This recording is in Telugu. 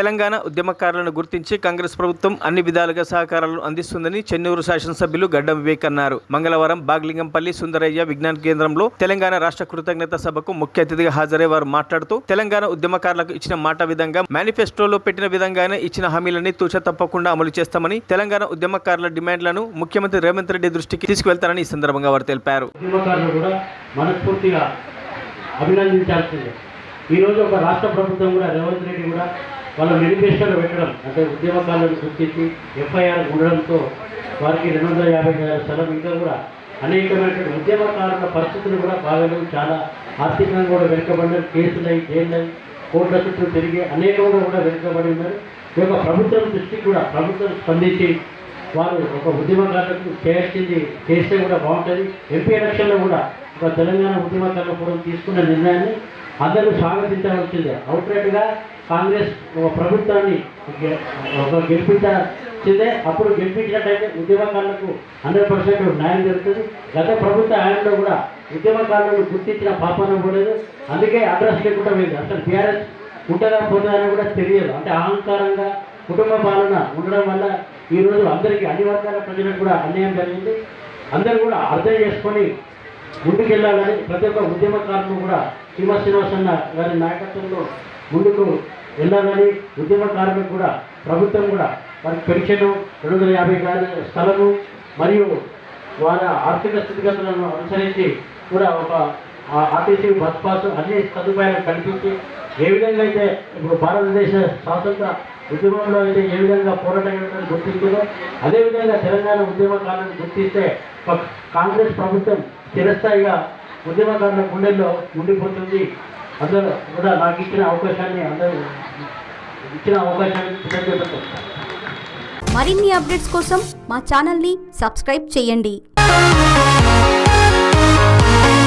తెలంగాణ ఉద్యమకారులను గుర్తించి కాంగ్రెస్ ప్రభుత్వం అన్ని విధాలుగా సహకారాలను అందిస్తుందని చెన్నూరు శాసనసభ్యులు గడ్డం వివేక్ అన్నారు. మంగళవారం బాగ్లింగంపల్లి సుందరయ్య విజ్ఞాన కేంద్రంలో తెలంగాణ రాష్ట్ర కృతజ్ఞత సభకు ముఖ్య అతిథిగా హాజరై వారు మాట్లాడుతూ తెలంగాణ ఉద్యమకారులకు ఇచ్చిన మాట విధంగా మేనిఫెస్టోలో పెట్టిన విధంగానే ఇచ్చిన హామీలని తూచ తప్పకుండా అమలు చేస్తామని, తెలంగాణ ఉద్యమకారుల డిమాండ్లను ముఖ్యమంత్రి రేవంత్ రెడ్డి దృష్టికి తీసుకువెళ్తారని ఈ సందర్భంగా వారు తెలిపారు. ఈరోజు ఒక రాష్ట్ర ప్రభుత్వం కూడా రేవంత్ రెడ్డి కూడా వాళ్ళ మేనిఫెస్టోలో పెట్టడం అంటే ఉద్యమకారులను గుర్తించి ఎఫ్ఐఆర్ ఉండడంతో వారికి 250 స్థలం ఇంకా కూడా అనేకమైనటువంటి ఉద్యమకారుల పరిస్థితులు కూడా బాగలేవు. చాలా ఆర్థికంగా కూడా వెనుకబడినారు. కేసులై జైళ్ళై కోర్టుల చుట్టూ తిరిగి అనేకంగా కూడా వెనుకబడి ఉన్నారు. ఈ యొక్క ప్రభుత్వం దృష్టికి కూడా ప్రభుత్వం స్పందించి వారు ఒక ఉద్యమకారులకు చేయాల్సింది చేస్తే కూడా బాగుంటుంది. ఎంపీ ఎలక్షన్లో కూడా ఒక తెలంగాణ ఉద్యమకారుల కూడా తీసుకున్న నిర్ణయాన్ని అందరూ స్వాగతించవలసిందే. అవుట్రైట్గా కాంగ్రెస్ ప్రభుత్వాన్ని గెలిపించాల్సిందే. అప్పుడు గెలిపించినట్టయితే ఉద్యమకారులకు 100% న్యాయం జరుగుతుంది. గత ప్రభుత్వ హయాంలో కూడా ఉద్యమకారులను గుర్తించిన పాపన పోలేదు. అందుకే అడ్రస్ లేకుండా పోయింది. అసలు టీఆర్ఎస్ ఉంటుందా పోతుందని కూడా తెలియదు. అంటే అహంకారంగా కుటుంబ పాలన ఉండడం వల్ల ఈరోజు అందరికీ అన్ని వర్గాల ప్రజలకు కూడా అన్యాయం జరిగింది. అందరూ కూడా అర్థం చేసుకొని ముందుకెళ్ళాలని ప్రతి ఒక్క ఉద్యమకారులు కూడా శ్రీనివాసన్న గారి నాయకత్వంలో ముందుకు వెళ్ళాలని, ఉద్యమకారులకు కూడా ప్రభుత్వం కూడా వారికి పెన్షన్ 250 స్థలము మరియు వారి ఆర్థిక స్థితిగతులను అనుసరించి కూడా ఒక ఆర్టీసీ బస్ పాస్ అన్ని సదుపాయాలు కల్పించి ఏ విధంగా అయితే ఇప్పుడు భారతదేశ స్వాతంత్ర ఉద్యమంలో అయితే ఏ విధంగా పోరాటం గుర్తించిందో అదేవిధంగా తెలంగాణ ఉద్యమకారులను గుర్తిస్తే కాంగ్రెస్ ప్రభుత్వం చిరస్థాయిగా ఉద్యమకారుల గుండెల్లో ఉండిపోతుంది. అందరూ కూడా నాకు ఇచ్చిన అవకాశాన్ని మరిన్ని అప్డేట్స్ కోసం మా ఛానల్ని సబ్స్క్రైబ్ చేయండి.